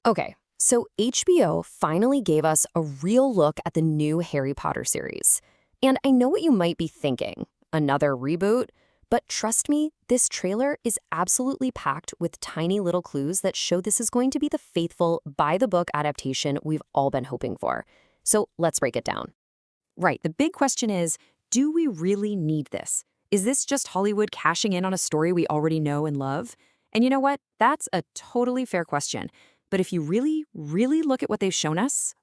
Okay, so HBO finally gave us a real look at the new Harry Potter series. And I know what you might be thinking, another reboot? But trust me, this trailer is absolutely packed with tiny little clues that show this is going to be the faithful, by-the-book adaptation we've all been hoping for. So let's break it down. Right, the big question is, do we really need this? Is this just Hollywood cashing in on a story we already know and love? And you know what? That's a totally fair question. But if you really, really look at what they've shown us,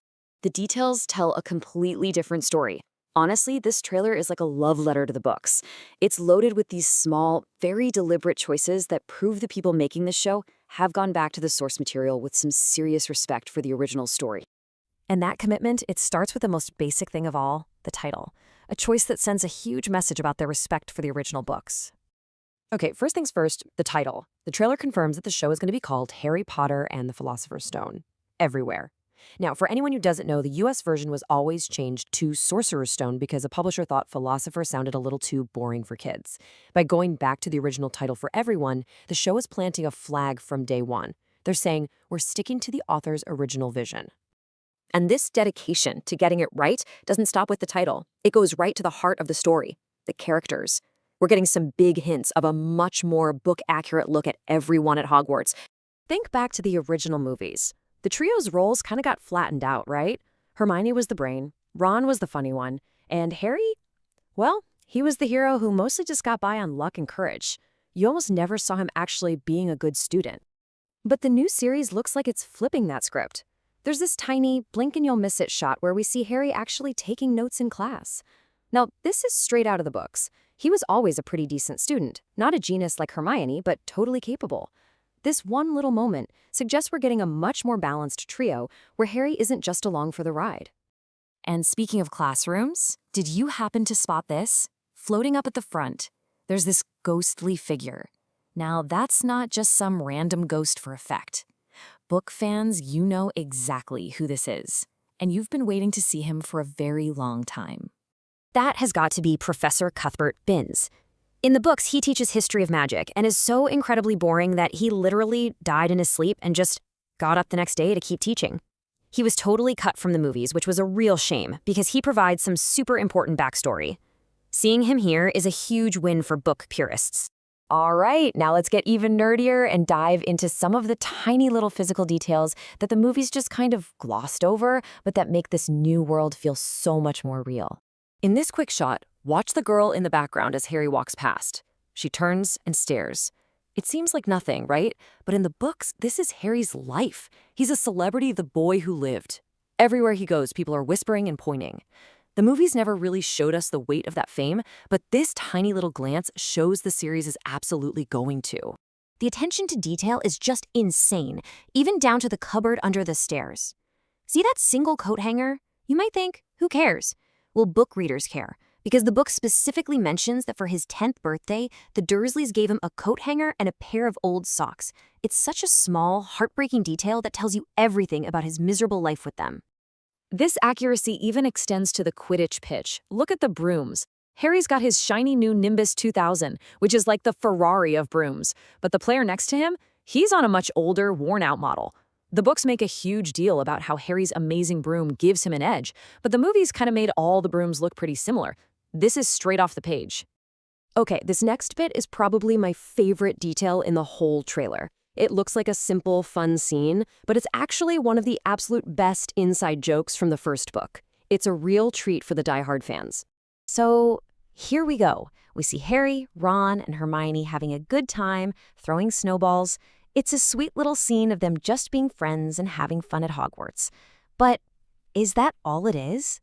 the details tell a completely different story. Honestly, this trailer is like a love letter to the books. It's loaded with these small, very deliberate choices that prove the people making this show have gone back to the source material with some serious respect for the original story. And that commitment, it starts with the most basic thing of all, the title. A choice that sends a huge message about their respect for the original books. Okay, first things first, the title. The trailer confirms that the show is going to be called Harry Potter and the Philosopher's Stone. Everywhere. Now, for anyone who doesn't know, the US version was always changed to Sorcerer's Stone because a publisher thought philosopher sounded a little too boring for kids. By going back to the original title for everyone, the show is planting a flag from day one. They're saying, we're sticking to the author's original vision. And this dedication to getting it right doesn't stop with the title. It goes right to the heart of the story, the characters. We're getting some big hints of a much more book-accurate look at everyone at Hogwarts. Think back to the original movies. The trio's roles kind of got flattened out, right? Hermione was the brain, Ron was the funny one, and Harry? Well, he was the hero who mostly just got by on luck and courage. You almost never saw him actually being a good student. But the new series looks like it's flipping that script. There's this tiny blink-and-you'll-miss-it shot where we see Harry actually taking notes in class. Now, this is straight out of the books. He was always a pretty decent student, not a genius like Hermione, but totally capable. This one little moment suggests we're getting a much more balanced trio where Harry isn't just along for the ride. And speaking of classrooms, did you happen to spot this? Floating up at the front, there's this ghostly figure. Now, that's not just some random ghost for effect. Book fans, you know exactly who this is, and you've been waiting to see him for a very long time. That has got to be Professor Cuthbert Binns. In the books, he teaches history of magic and is so incredibly boring that he literally died in his sleep and just got up the next day to keep teaching. He was totally cut from the movies, which was a real shame because he provides some super important backstory. Seeing him here is a huge win for book purists. All right, now let's get even nerdier and dive into some of the tiny little physical details that the movies just kind of glossed over, but that make this new world feel so much more real. In this quick shot, watch the girl in the background as Harry walks past. She turns and stares. It seems like nothing, right? But in the books, this is Harry's life. He's a celebrity, the boy who lived. Everywhere he goes, people are whispering and pointing. The movies never really showed us the weight of that fame, but this tiny little glance shows the series is absolutely going to. The attention to detail is just insane, even down to the cupboard under the stairs. See that single coat hanger? You might think, who cares? Well, book readers care, because the book specifically mentions that for his 10th birthday, the Dursleys gave him a coat hanger and a pair of old socks. It's such a small, heartbreaking detail that tells you everything about his miserable life with them. This accuracy even extends to the Quidditch pitch. Look at the brooms. Harry's got his shiny new Nimbus 2000, which is like the Ferrari of brooms. But the player next to him, he's on a much older, worn-out model. The books make a huge deal about how Harry's amazing broom gives him an edge, but the movies kind of made all the brooms look pretty similar. This is straight off the page. Okay, this next bit is probably my favorite detail in the whole trailer. It looks like a simple, fun scene, but it's actually one of the absolute best inside jokes from the first book. It's a real treat for the diehard fans. So here we go. We see Harry, Ron, and Hermione having a good time, throwing snowballs. It's a sweet little scene of them just being friends and having fun at Hogwarts. But is that all it is?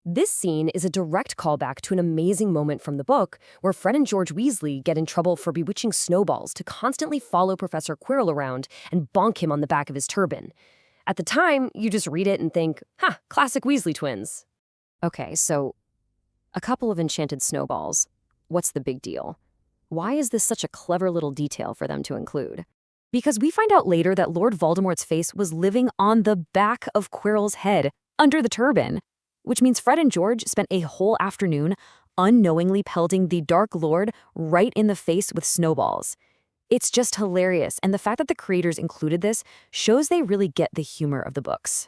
This scene is a direct callback to an amazing moment from the book where Fred and George Weasley get in trouble for bewitching snowballs to constantly follow Professor Quirrell around and bonk him on the back of his turban. At the time, you just read it and think, classic Weasley twins. Okay, so a couple of enchanted snowballs. What's the big deal? Why is this such a clever little detail for them to include? Because we find out later that Lord Voldemort's face was living on the back of Quirrell's head, under the turban, which means Fred and George spent a whole afternoon unknowingly pelting the Dark Lord right in the face with snowballs. It's just hilarious, and the fact that the creators included this shows they really get the humor of the books.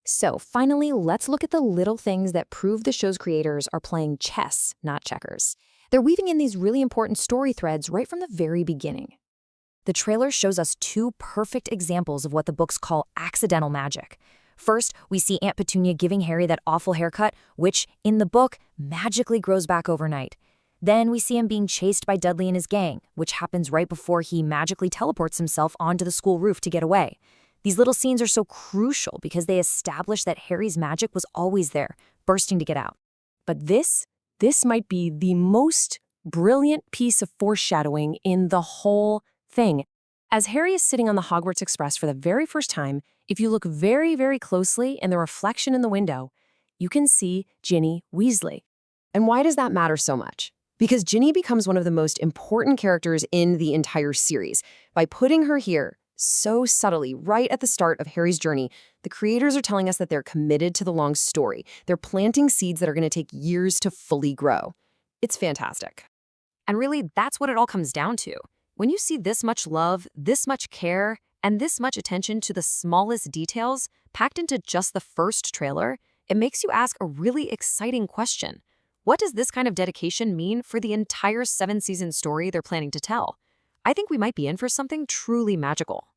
So finally, let's look at the little things that prove the show's creators are playing chess, not checkers. They're weaving in these really important story threads right from the very beginning. The trailer shows us two perfect examples of what the books call accidental magic. First, we see Aunt Petunia giving Harry that awful haircut, which, in the book, magically grows back overnight. Then we see him being chased by Dudley and his gang, which happens right before he magically teleports himself onto the school roof to get away. These little scenes are so crucial because they establish that Harry's magic was always there, bursting to get out. But this might be the most brilliant piece of foreshadowing in the whole thing. As Harry is sitting on the Hogwarts Express for the very first time, if you look very, very closely in the reflection in the window, you can see Ginny Weasley. And why does that matter so much? Because Ginny becomes one of the most important characters in the entire series. By putting her here so subtly right at the start of Harry's journey, the creators are telling us that they're committed to the long story. They're planting seeds that are going to take years to fully grow. It's fantastic. And really, that's what it all comes down to. When you see this much love, this much care, and this much attention to the smallest details packed into just the first trailer, it makes you ask a really exciting question. What does this kind of dedication mean for the entire 7-season story they're planning to tell? I think we might be in for something truly magical.